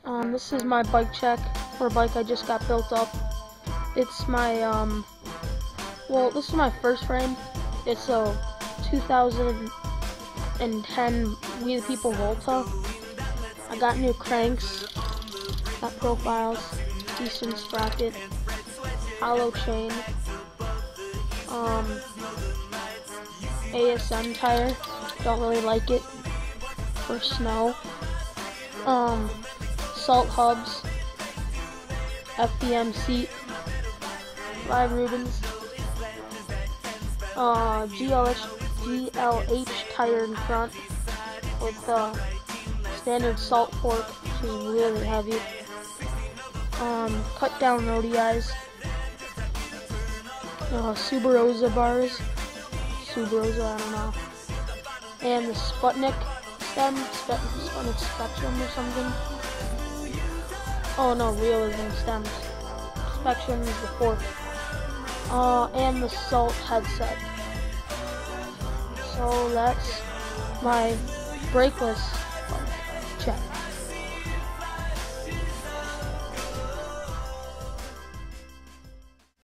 This is my bike check for a bike I just got built up. It's my, well, this is my first frame. It's a 2010 We the People Volta. I got new cranks, got profiles, decent sprocket, hollow chain, ASM tire, don't really like it for snow, salt hubs, FBM seat, 5 Rubens, GLH tire in front with standard salt fork, which is really heavy, cut down roadie eyes, Subarosa bars, I don't know, and the Sputnik stem, Sputnik Spectrum or something. Oh no, Realism stems. Spectrum is the fourth. And the Salt headset. So that's my Brakeless check.